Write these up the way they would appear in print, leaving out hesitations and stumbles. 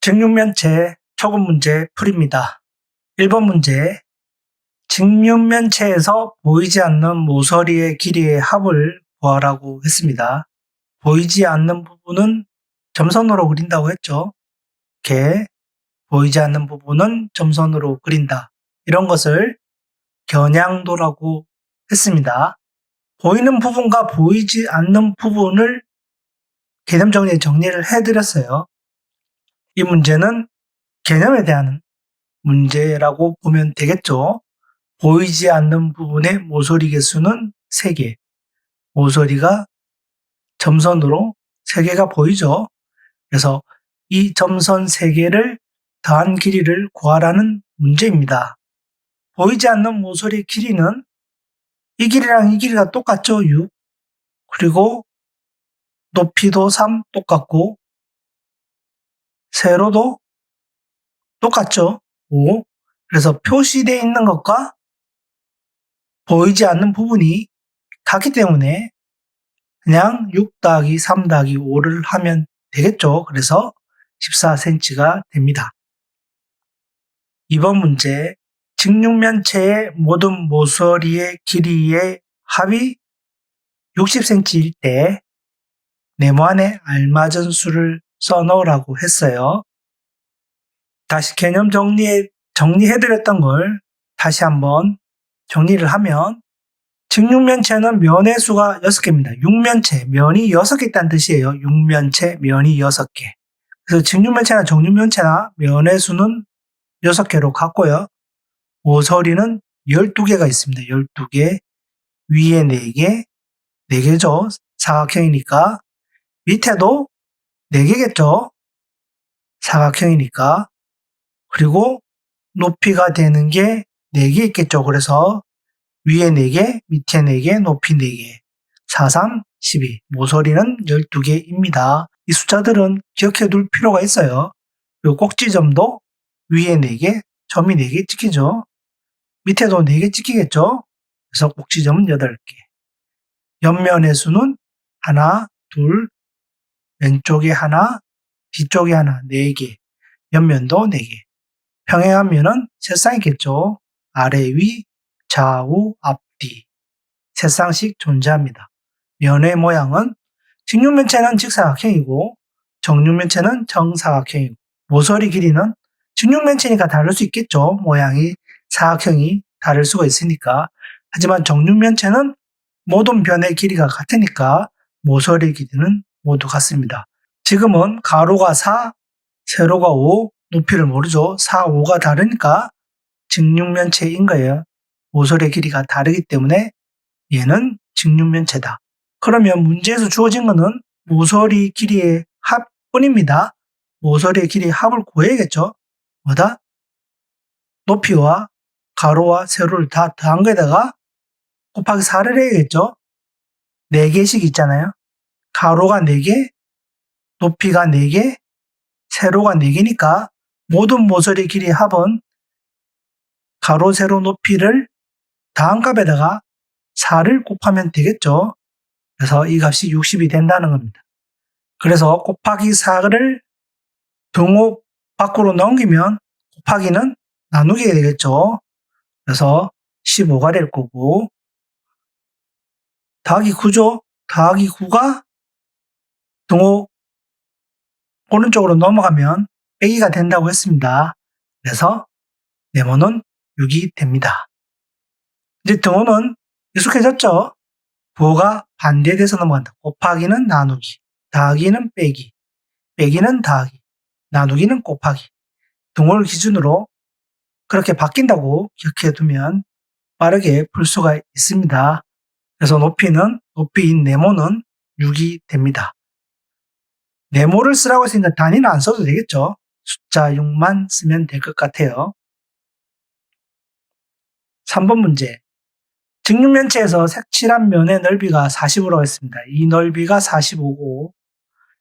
직육면체 초급 문제 풀이입니다. 1번 문제. 직육면체에서 보이지 않는 모서리의 길이의 합을 구하라고 했습니다. 보이지 않는 부분은 점선으로 그린다고 했죠. 이렇게 보이지 않는 부분은 점선으로 그린다. 이런 것을 겨냥도라고 했습니다. 보이는 부분과 보이지 않는 부분을 개념 정리를 해드렸어요. 이 문제는 개념에 대한 문제라고 보면 되겠죠. 보이지 않는 부분의 모서리 개수는 3개. 모서리가 점선으로 3개가 보이죠. 그래서 이 점선 3개를 더한 길이를 구하라는 문제입니다. 보이지 않는 모서리 길이는 이 길이랑 이 길이가 똑같죠. 6. 그리고 높이도 3 똑같고 세로도 똑같죠. 5. 그래서 표시되어 있는 것과 보이지 않는 부분이 같기 때문에 그냥 6 더하기 3 더하기 5를 하면 되겠죠. 그래서 14cm가 됩니다. 2번 문제. 직육면체의 모든 모서리의 길이의 합이 60cm일 때 네모 안에 알맞은 수를 써넣으라고 했어요. 다시 개념 정리해드렸던 걸 다시 한번 정리를 하면 직육면체는 면의 수가 6개입니다. 육면체, 면이 6개 있다는 뜻이에요. 육면체, 면이 6개. 그래서 직육면체나 정육면체나 면의 수는 6개로 같고요. 모서리는 12개가 있습니다. 12개. 위에 4개, 4개죠. 사각형이니까. 밑에도 4개겠죠. 사각형이니까. 그리고 높이가 되는 게 4개 있겠죠. 그래서 위에 4개, 밑에 4개, 높이 4개. 4, 3, 12. 모서리는 12개입니다. 이 숫자들은 기억해 둘 필요가 있어요. 그리고 꼭지점도 위에 4개, 점이 4개 찍히죠. 밑에도 4개 찍히겠죠. 그래서 꼭지점은 8개. 옆면의 수는 하나, 둘, 왼쪽에 하나, 뒤쪽에 하나, 4개. 옆면도 4개. 평행한 면은 세 쌍이겠죠. 아래, 위, 좌우, 앞뒤. 세 쌍씩 존재합니다. 면의 모양은 직육면체는 직사각형이고 정육면체는 정사각형이고 모서리 길이는 직육면체니까 다를 수 있겠죠. 모양이 사각형이 다를 수가 있으니까. 하지만 정육면체는 모든 변의 길이가 같으니까 모서리 길이는 모두 같습니다. 지금은 가로가 4, 세로가 5, 높이를 모르죠. 4, 5가 다르니까 직육면체인 거예요. 모서리의 길이가 다르기 때문에 얘는 직육면체다. 그러면 문제에서 주어진 것은 모서리 길이의 합뿐입니다. 모서리의 길이의 합을 구해야겠죠. 뭐다? 높이와 가로와 세로를 다 더한 거에다가 곱하기 4를 해야겠죠. 4개씩 있잖아요. 가로가 4개, 높이가 4개, 세로가 4개니까 모든 모서리 길이의 합은 가로, 세로, 높이를 더한 값에다가 4를 곱하면 되겠죠. 그래서 이 값이 60이 된다는 겁니다. 그래서 곱하기 4를 등호 밖으로 넘기면 곱하기는 나누게 되겠죠. 그래서 15가 될 거고 더하기 9죠. 더하기 9가 등호 오른쪽으로 넘어가면 빼기가 된다고 했습니다. 그래서 네모는 6이 됩니다. 이제 등호는 익숙해졌죠. 부호가 반대돼서 넘어간다. 곱하기는 나누기, 더하기는 빼기, 빼기는 더하기, 나누기는 곱하기. 등호를 기준으로 그렇게 바뀐다고 기억해 두면 빠르게 풀 수가 있습니다. 그래서 높이인 네모는 6이 됩니다. 네모를 쓰라고 했으니까 단위는 안 써도 되겠죠. 숫자 6만 쓰면 될 것 같아요. 3번 문제. 직육면체에서 색칠한 면의 넓이가 40으로 했습니다. 이 넓이가 45고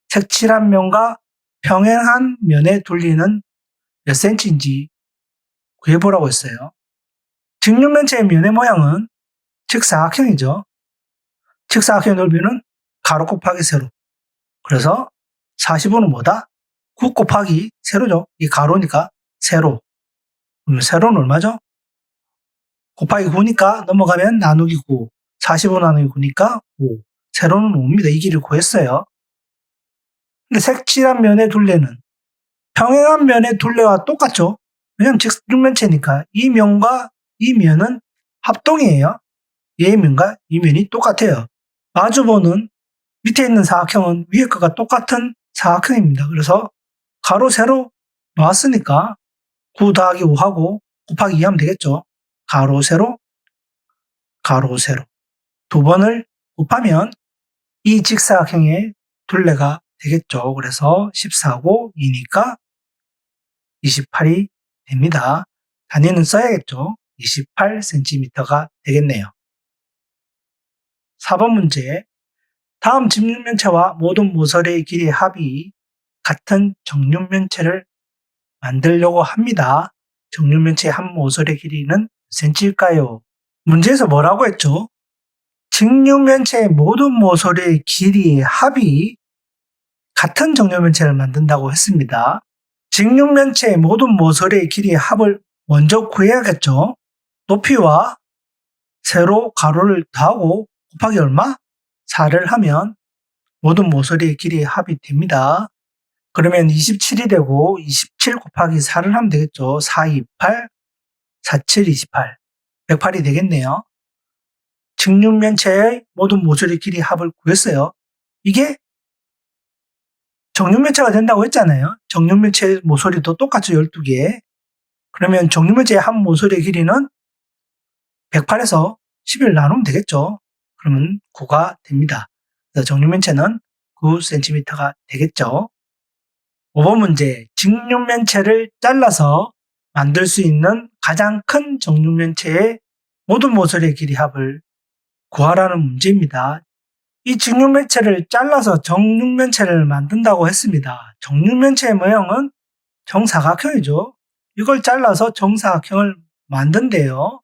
색칠한 면과 평행한 면의 둘리는 몇 cm인지 구해보라고 했어요. 직육면체의 면의 모양은 직사각형이죠. 직사각형의 넓이는 가로 곱하기 세로. 그래서 45는 뭐다? 9 곱하기 세로죠. 이 가로니까 세로. 그럼 세로는 얼마죠? 곱하기 9니까 넘어가면 나누기 9. 45 나누기 9니까 5. 세로는 5입니다. 이 길이를 구했어요. 근데 색칠한 면의 둘레는 평행한 면의 둘레와 똑같죠. 왜냐면 직육면체니까 이 면과 이 면은 합동이에요. 얘의 면과 이 면이 똑같아요. 마주보는 밑에 있는 사각형은 위에 거가 똑같은 사각형입니다. 그래서 가로 세로 나왔으니까 9 더하기 5하고 곱하기 2 하면 되겠죠. 가로 세로 가로 세로 두 번을 곱하면 이 직사각형의 둘레가 되겠죠. 그래서 14고 2니까 28이 됩니다. 단위는 써야겠죠. 28cm가 되겠네요. 4번 문제. 다음 직육면체와 모든 모서리의 길이의 합이 같은 정육면체를 만들려고 합니다. 정육면체의 한 모서리의 길이는 몇 cm일까요? 문제에서 뭐라고 했죠? 직육면체의 모든 모서리의 길이의 합이 같은 정육면체를 만든다고 했습니다. 직육면체의 모든 모서리의 길이의 합을 먼저 구해야겠죠. 높이와 세로, 가로를 더하고 곱하기 얼마? 4를 하면 모든 모서리의 길이의 합이 됩니다. 그러면 27이 되고 27 곱하기 4를 하면 되겠죠. 4, 28, 4, 7, 28. 108이 되겠네요. 직육면체의 모든 모서리 길이 합을 구했어요. 이게 정육면체가 된다고 했잖아요. 정육면체의 모서리도 똑같죠. 12개. 그러면 정육면체의 한 모서리의 길이는 108에서 11을 나누면 되겠죠. 그러면 9가 됩니다. 그래서 정육면체는 9cm가 되겠죠. 5번 문제. 직육면체를 잘라서 만들 수 있는 가장 큰 정육면체의 모든 모서리의 길이 합을 구하라는 문제입니다. 이 직육면체를 잘라서 정육면체를 만든다고 했습니다. 정육면체의 모형은 정사각형이죠. 이걸 잘라서 정사각형을 만든대요.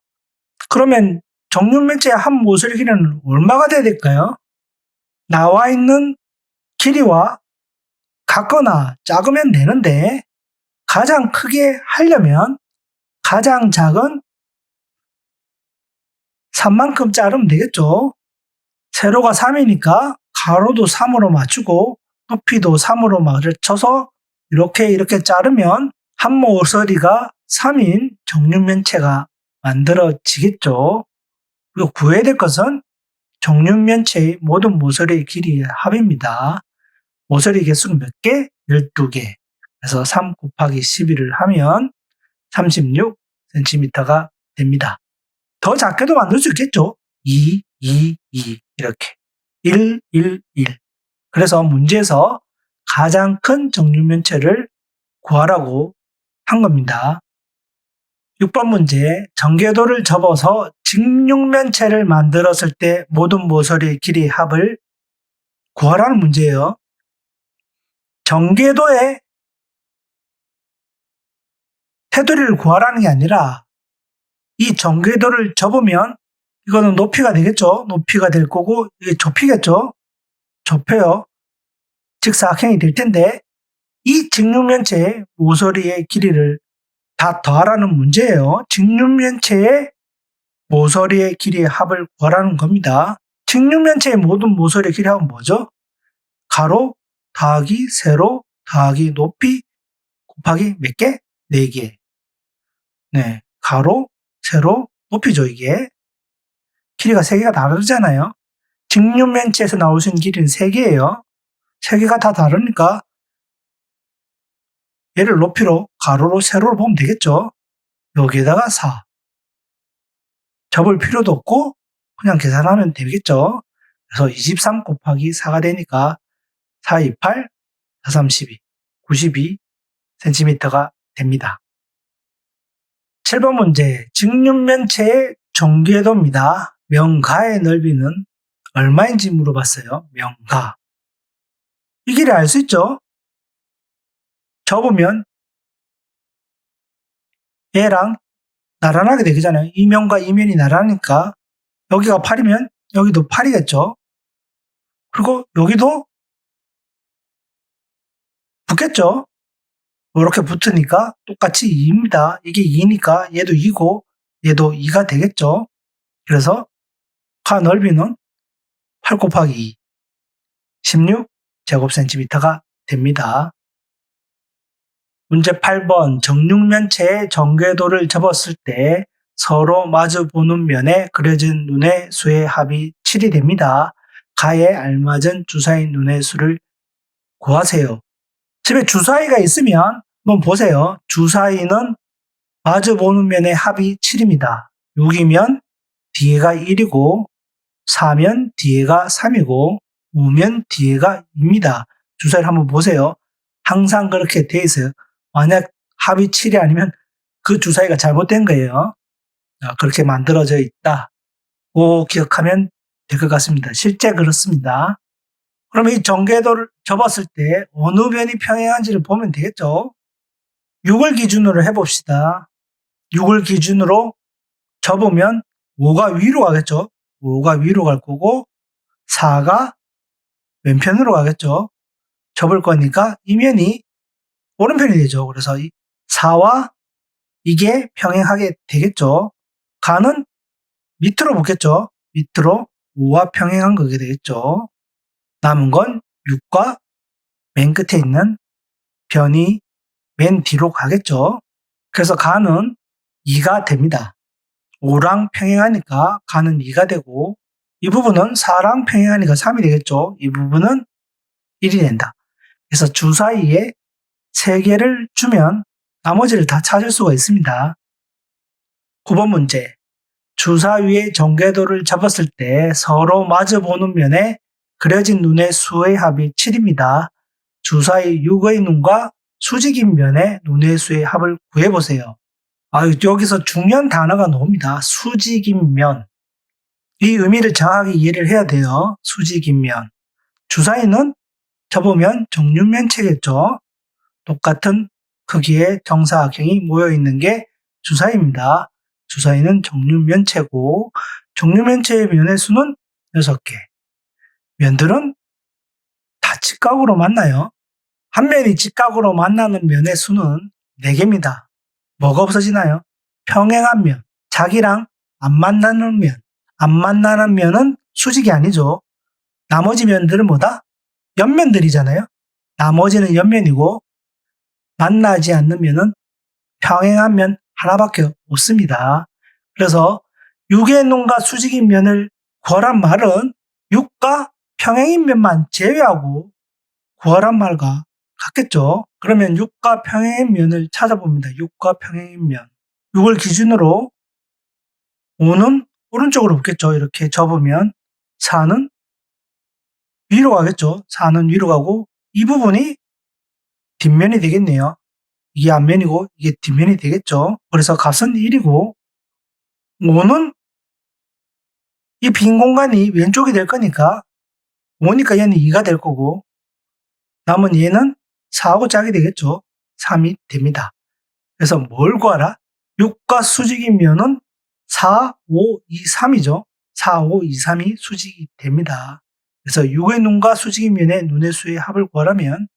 그러면 정육면체의 한 모서리 길이는 얼마가 돼야 될까요? 나와 있는 길이와 같거나 작으면 되는데 가장 크게 하려면 가장 작은 3만큼 자르면 되겠죠. 세로가 3이니까 가로도 3으로 맞추고 높이도 3으로 맞춰서 이렇게 자르면 한 모서리가 3인 정육면체가 만들어지겠죠. 그리고 구해야 될 것은 정육면체의 모든 모서리의 길이의 합입니다. 모서리 개수는 몇 개? 12개. 그래서 3 곱하기 11을 하면 36cm가 됩니다. 더 작게도 만들 수 있겠죠. 2, 2, 2 이렇게 1, 1, 1. 그래서 문제에서 가장 큰 정육면체를 구하라고 한 겁니다. 6번 문제. 전개도를 접어서 직육면체를 만들었을 때 모든 모서리의 길이의 합을 구하라는 문제예요. 전개도의 테두리를 구하라는 게 아니라 이 전개도를 접으면 이거는 높이가 되겠죠. 높이가 될 거고 이게 좁히겠죠. 좁혀요. 직사각형이 될 텐데 이 직육면체의 모서리의 길이를 다 더하라는 문제예요. 직육면체의 모서리의 길이의 합을 구하라는 겁니다. 직육면체의 모든 모서리의 길이의 합은 뭐죠? 가로 더하기 세로 더하기 높이 곱하기 몇 개? 4개. 네, 가로, 세로, 높이죠 이게. 길이가 3개가 다르잖아요. 직육면체에서 나올 수 있는 길이는 3개예요. 3개가 다 다르니까 얘를 높이로 가로로 세로로 보면 되겠죠. 여기에다가 4. 접을 필요도 없고 그냥 계산하면 되겠죠. 그래서 23 곱하기 4가 되니까 4, 28, 4, 3, 12, 92cm가 됩니다. 7번 문제. 직육면체의 전개도입니다. 명가의 넓이는 얼마인지 물어봤어요. 명가. 이 길이 알 수 있죠? 접으면 얘랑 나란하게 되잖아요. 이면과 이면이 나란하니까 여기가 8이면 여기도 8이겠죠. 그리고 여기도 붙겠죠. 이렇게 붙으니까 똑같이 2입니다. 이게 2니까 얘도 2고 얘도 2가 되겠죠. 그래서 가 넓이는 8 곱하기 2, 16제곱센티미터가 됩니다. 문제 8번 정육면체의 정궤도를 접었을 때 서로 마주보는 면에 그려진 눈의 수의 합이 7이 됩니다. 가에 알맞은 주사위 눈의 수를 구하세요. 집에 주사위가 있으면 한번 보세요. 주사위는 마주보는 면의 합이 7입니다. 6이면 뒤에가 1이고 4면 뒤에가 3이고 5면 뒤에가 2입니다. 주사위를 한번 보세요. 항상 그렇게 돼 있어요. 만약 합이 7이 아니면 그 주사위가 잘못된 거예요. 그렇게 만들어져 있다고 기억하면 될 것 같습니다. 실제 그렇습니다. 그러면 이 정궤도를 접었을 때 어느 면이 평행한지를 보면 되겠죠. 6을 기준으로 해봅시다. 6을 기준으로 접으면 5가 위로 가겠죠. 5가 위로 갈 거고 4가 왼편으로 가겠죠. 접을 거니까 이 면이 오른편이 되죠. 그래서 4와 이게 평행하게 되겠죠. 가는 밑으로 붙겠죠. 밑으로 5와 평행한 거게 되겠죠. 남은 건 6과 맨 끝에 있는 변이 맨 뒤로 가겠죠. 그래서 가는 2가 됩니다. 5랑 평행하니까 가는 2가 되고 이 부분은 4랑 평행하니까 3이 되겠죠. 이 부분은 1이 된다. 그래서 주사위에 3개를 주면 나머지를 다 찾을 수가 있습니다. 9번 문제. 주사위의 정궤도를 잡았을 때 서로 마주보는 면에 그려진 눈의 수의 합이 7입니다. 주사위 6의 눈과 수직인 면의 눈의 수의 합을 구해보세요. 여기서 중요한 단어가 나옵니다. 수직인 면. 이 의미를 정확하게 이해를 해야 돼요. 수직인 면. 주사위는 접으면 정육면체겠죠. 똑같은 크기의 정사각형이 모여있는 게 주사위입니다. 주사위는 정육면체고 정육면체의 면의 수는 6개. 면들은 다 직각으로 만나요. 한 면이 직각으로 만나는 면의 수는 4개입니다. 뭐가 없어지나요? 평행한 면, 자기랑 안 만나는 면. 안 만나는 면은 수직이 아니죠. 나머지 면들은 뭐다? 옆면들이잖아요. 나머지는 옆면이고 만나지 않는 면은 평행한 면 하나밖에 없습니다. 그래서 6의 눈과 수직인 면을 구하란 말은 6과 평행인 면만 제외하고 구하란 말과 같겠죠. 그러면 6과 평행인 면을 찾아봅니다. 6과 평행인 면. 6을 기준으로 5는 오른쪽으로 붙겠죠. 이렇게 접으면 4는 위로 가겠죠. 4는 위로 가고 이 부분이 뒷면이 되겠네요. 이게 앞면이고 이게 뒷면이 되겠죠. 그래서 값은 1이고 5는 이 빈 공간이 왼쪽이 될 거니까 5니까 얘는 2가 될 거고 남은 얘는 4하고 짝이 되겠죠. 3이 됩니다. 그래서 뭘 구하라? 6과 수직인 면은 4, 5, 2, 3이죠. 4, 5, 2, 3이 수직이 됩니다. 그래서 6의 눈과 수직인 면의 눈의 수의 합을 구하라면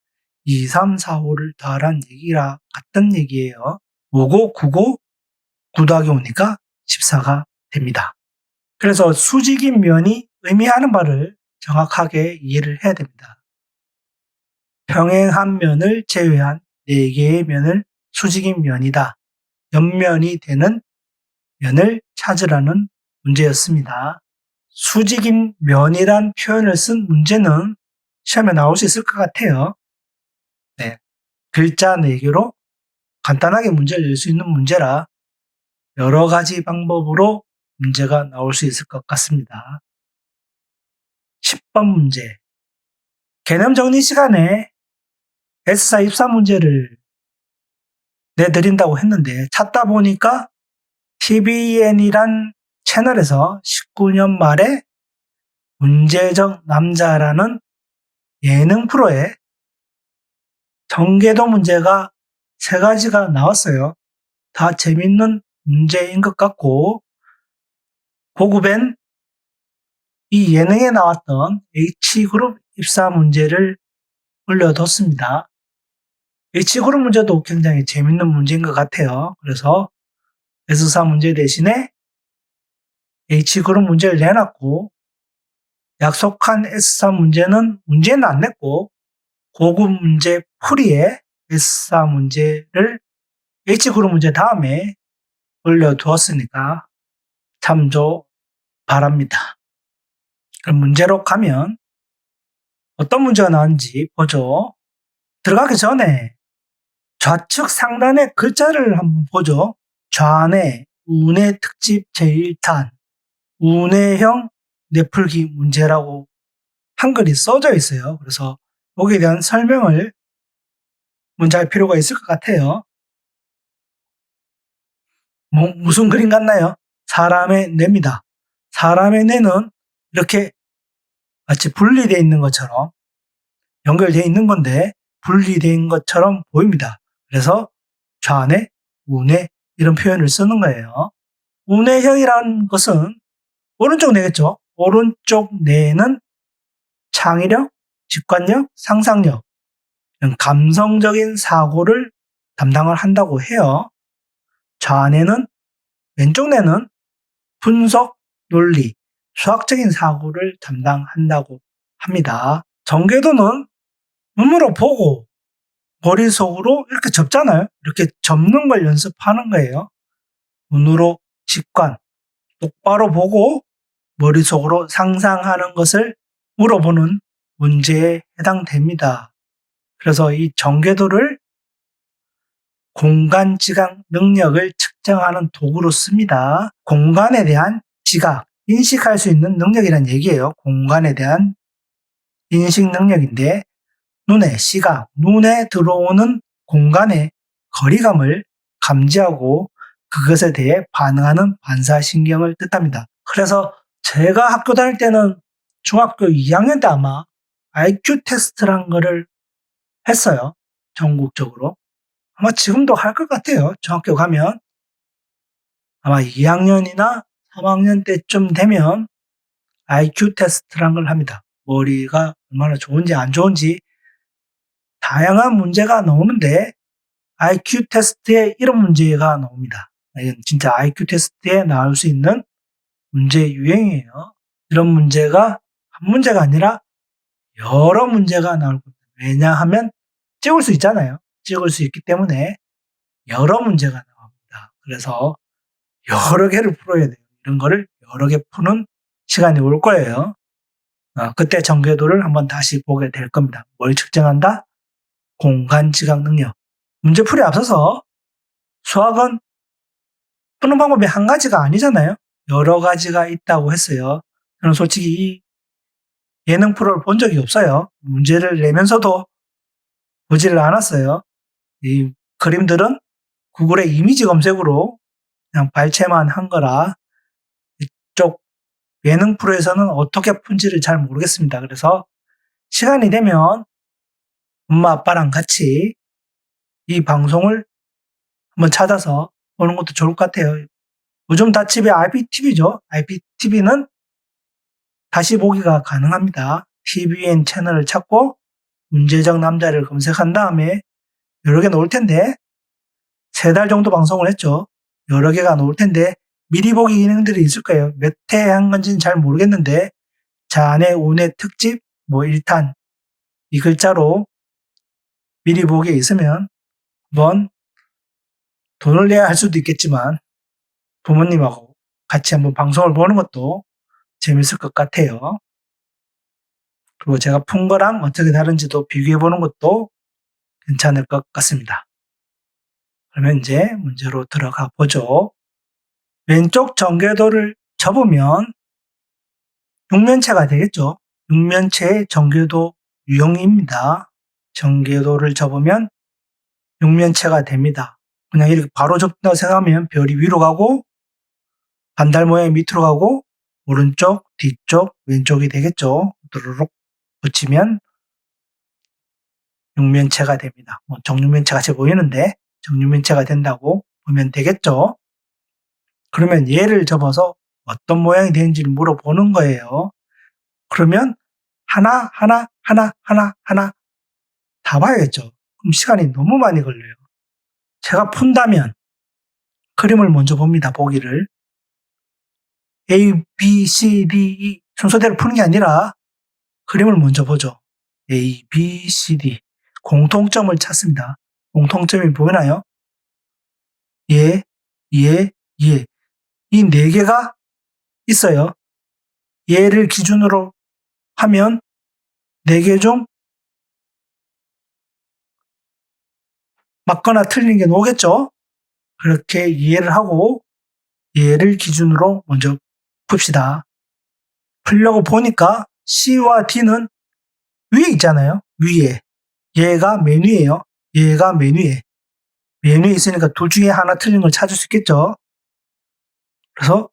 2, 3, 4, 5를 더하란 얘기라 같은 얘기예요. 5고 9고 9 더하기 5니까 14가 됩니다. 그래서 수직인 면이 의미하는 바를 정확하게 이해를 해야 됩니다. 평행한 면을 제외한 4개의 면을 수직인 면이다. 옆면이 되는 면을 찾으라는 문제였습니다. 수직인 면이란 표현을 쓴 문제는 시험에 나올 수 있을 것 같아요. 네. 글자 4개로 간단하게 문제를 낼 수 있는 문제라 여러 가지 방법으로 문제가 나올 수 있을 것 같습니다. 10번 문제. 개념 정리 시간에 S사 입사 문제를 내드린다고 했는데 찾다 보니까 TVN이란 채널에서 19년 말에 문제적 남자라는 예능 프로에 정궤도 문제가 3가지가 나왔어요. 다 재밌는 문제인 것 같고 보급엔 이 예능에 나왔던 H그룹 입사 문제를 올려뒀습니다. H그룹 문제도 굉장히 재밌는 문제인 것 같아요. 그래서 S4 문제 대신에 H그룹 문제를 내놨고, 약속한 S4 문제는 안 냈고, 고급 문제 풀이에 S4 문제를 H그룹 문제 다음에 올려두었으니까 참조 바랍니다. 그럼 문제로 가면 어떤 문제가 나왔는지 보죠. 들어가기 전에 좌측 상단의 글자를 한번 보죠. 좌안에 운의 특집 제1탄 운해형 내풀기 문제라고 한글이 써져 있어요. 그래서 여기에 대한 설명을 먼저 할 필요가 있을 것 같아요. 무슨 그림 같나요? 사람의 뇌입니다. 사람의 뇌는 이렇게 마치 분리되어 있는 것처럼 연결되어 있는 건데 분리된 것처럼 보입니다. 그래서 좌뇌, 우뇌 이런 표현을 쓰는 거예요. 우뇌형이라는 것은 오른쪽 뇌겠죠. 오른쪽 뇌는 창의력, 직관력, 상상력, 감성적인 사고를 담당을 한다고 해요. 좌뇌는, 왼쪽 뇌는 분석, 논리, 수학적인 사고를 담당한다고 합니다. 전개도는 눈으로 보고 머릿속으로 이렇게 접잖아요. 이렇게 접는 걸 연습하는 거예요. 눈으로 직관, 똑바로 보고 머릿속으로 상상하는 것을 물어보는 문제에 해당됩니다. 그래서 이 전개도를 공간 지각 능력을 측정하는 도구로 씁니다. 공간에 대한 지각, 인식할 수 있는 능력이란 얘기예요. 공간에 대한 인식 능력인데 눈의 시각, 눈에 들어오는 공간의 거리감을 감지하고 그것에 대해 반응하는 반사신경을 뜻합니다. 그래서 제가 학교 다닐 때는 중학교 2학년 때 아마 IQ 테스트란 거를 했어요. 전국적으로. 아마 지금도 할 것 같아요. 중학교 가면. 아마 2학년이나 3학년 때쯤 되면 IQ 테스트란 걸 합니다. 머리가 얼마나 좋은지 안 좋은지 다양한 문제가 나오는데 IQ 테스트에 이런 문제가 나옵니다. 이건 진짜 IQ 테스트에 나올 수 있는 문제 유형이에요. 이런 문제가 한 문제가 아니라 여러 문제가 나올 겁니다. 왜냐하면 찍을 수 있잖아요. 찍을 수 있기 때문에 여러 문제가 나옵니다. 그래서 여러 개를 풀어야 돼요. 이런 거를 여러 개 푸는 시간이 올 거예요. 그때 전개도를 한번 다시 보게 될 겁니다. 뭘 측정한다? 공간 지각 능력. 문제풀이 앞서서 수학은 푸는 방법이 한 가지가 아니잖아요. 여러 가지가 있다고 했어요. 저는 솔직히 이 예능 프로를 본 적이 없어요. 문제를 내면서도 보지를 않았어요. 이 그림들은 구글의 이미지 검색으로 그냥 발췌만 한 거라 이쪽 예능 프로에서는 어떻게 푼지를 잘 모르겠습니다. 그래서 시간이 되면 엄마 아빠랑 같이 이 방송을 한번 찾아서 보는 것도 좋을 것 같아요. 요즘 다 집에 IPTV죠. IPTV는 다시 보기가 가능합니다. TVN 채널을 찾고 문제적 남자를 검색한 다음에 여러 개 나올 텐데 3달 정도 방송을 했죠. 여러 개가 나올 텐데 미리 보기 기능들이 있을 거예요. 몇 회 한 건지는 잘 모르겠는데 자네 운의 특집 1탄 이 글자로 미리 보기에 있으면 한번 돈을 내야 할 수도 있겠지만 부모님하고 같이 한번 방송을 보는 것도 재밌을 것 같아요. 그리고 제가 푼 거랑 어떻게 다른지도 비교해 보는 것도 괜찮을 것 같습니다. 그러면 이제 문제로 들어가 보죠. 왼쪽 전개도를 접으면 육면체가 되겠죠. 육면체의 전개도 유형입니다. 전개도를 접으면 육면체가 됩니다. 그냥 이렇게 바로 접는다고 생각하면 별이 위로 가고 반달 모양이 밑으로 가고 오른쪽, 뒤쪽, 왼쪽이 되겠죠. 도로록 붙이면 육면체가 됩니다. 정육면체 같이 보이는데 정육면체가 된다고 보면 되겠죠. 그러면 얘를 접어서 어떤 모양이 되는지를 물어보는 거예요. 그러면 하나 다 봐야겠죠. 그럼 시간이 너무 많이 걸려요. 제가 푼다면 그림을 먼저 봅니다. 보기를. A, B, C, D, E 순서대로 푸는 게 아니라 그림을 먼저 보죠. A, B, C, D. 공통점을 찾습니다. 공통점이 보이나요? 예, 예, 예. 이 네 개가 있어요. 얘를 기준으로 하면 네 개 중 맞거나 틀린 게 나오겠죠? 그렇게 이해를 하고 얘를 기준으로 먼저 풉시다. 풀려고 보니까 C와 D는 위에 있잖아요. 위에. 얘가 맨 위에요. 얘가 맨 위에. 맨 위에 있으니까 둘 중에 하나 틀린 걸 찾을 수 있겠죠. 그래서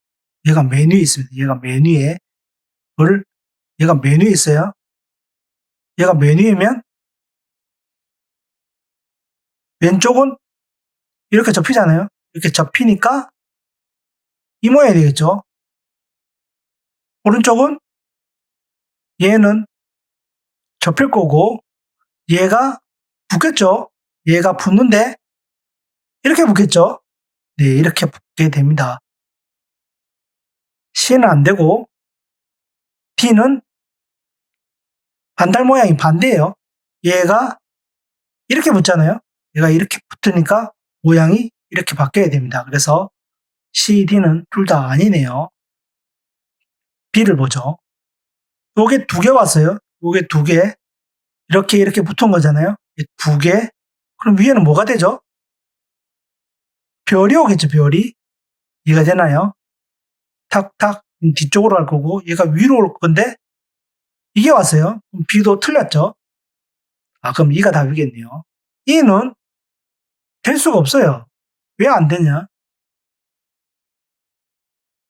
얘가 맨 위에 있습니다. 얘가 맨 위에. 얘가 맨 위에 있어요. 얘가 맨 위에면 왼쪽은 이렇게 접히잖아요. 이렇게 접히니까 이 모양이 되겠죠. 오른쪽은 얘는 접힐 거고 얘가 붙겠죠. 얘가 붙는데 이렇게 붙겠죠. 네, 이렇게 붙게 됩니다. C는 안 되고 D는 반달 모양이 반대예요. 얘가 이렇게 붙잖아요. 얘가 이렇게 붙으니까 모양이 이렇게 바뀌어야 됩니다. 그래서 C, D는 둘 다 아니네요. B를 보죠. 요게 두 개 왔어요. 요게 두 개. 이렇게 붙은 거잖아요. 두 개. 그럼 위에는 뭐가 되죠? 별이 오겠죠, 별이. 이해가 되나요? 탁탁 뒤쪽으로 갈 거고 얘가 위로 올 건데 이게 왔어요. 그럼 B도 틀렸죠. 그럼 E가 답이겠네요. E는 될 수가 없어요. 왜 안 되냐?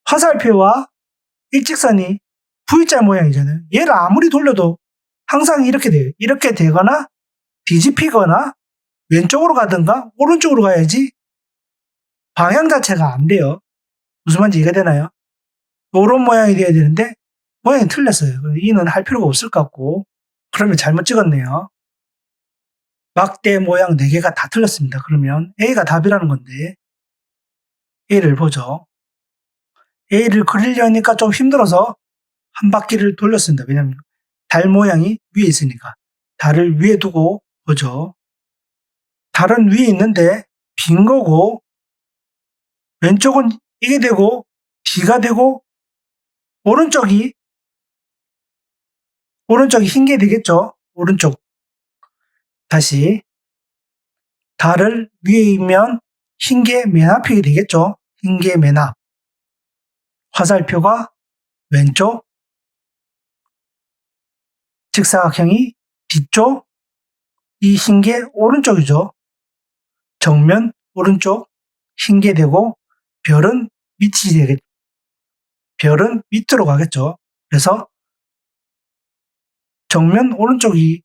화살표와 일직선이 V자 모양이잖아요. 얘를 아무리 돌려도 항상 이렇게 돼요. 이렇게 되거나 뒤집히거나 왼쪽으로 가든가 오른쪽으로 가야지 방향 자체가 안 돼요. 무슨 말인지 이해가 되나요? 이런 모양이 돼야 되는데 모양이 틀렸어요. E는 할 필요가 없을 것 같고 그러면 잘못 찍었네요. 막대 모양 4개가 다 틀렸습니다. 그러면 A가 답이라는 건데 A를 보죠. A를 그리려니까 좀 힘들어서 한 바퀴를 돌렸습니다. 왜냐면 달 모양이 위에 있으니까. 달을 위에 두고 보죠. 달은 위에 있는데 빈 거고 왼쪽은 이게 되고 D가 되고 오른쪽이 흰 게 되겠죠. 오른쪽. 다시 달을 위에 있면 흰 게 맨 앞이 되겠죠. 흰 게 맨 앞. 화살표가 왼쪽, 직사각형이 뒤쪽, 이 흰 게 오른쪽이죠. 정면 오른쪽 흰 게 되고 별은 밑이 되겠죠. 별은 밑으로 가겠죠. 그래서 정면 오른쪽이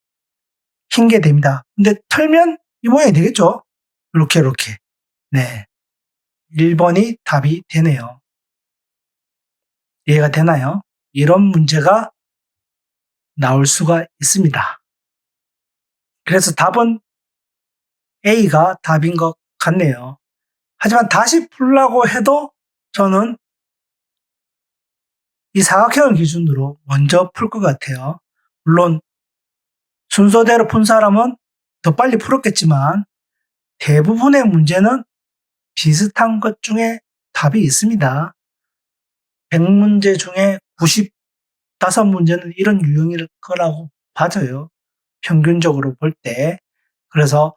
흰 게 됩니다. 근데 털면 이 모양이 되겠죠. 이렇게. 네. 1번이 답이 되네요. 이해가 되나요? 이런 문제가 나올 수가 있습니다. 그래서 답은 A가 답인 것 같네요. 하지만 다시 풀라고 해도 저는 이 사각형을 기준으로 먼저 풀 것 같아요. 물론 순서대로 푼 사람은 더 빨리 풀었겠지만 대부분의 문제는 비슷한 것 중에 답이 있습니다. 100문제 중에 95문제는 이런 유형일 거라고 봐져요. 평균적으로 볼 때. 그래서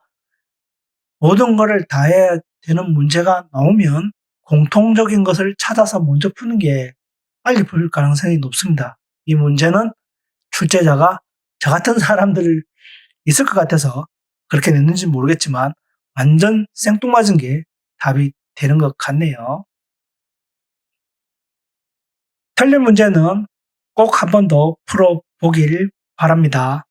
모든 거를 다 해야 되는 문제가 나오면 공통적인 것을 찾아서 먼저 푸는 게 빨리 풀릴 가능성이 높습니다. 이 문제는 출제자가 저 같은 사람들 있을 것 같아서 그렇게 냈는지 모르겠지만 완전 생뚱맞은 게 답이 되는 것 같네요. 틀린 문제는 꼭 한 번 더 풀어보길 바랍니다.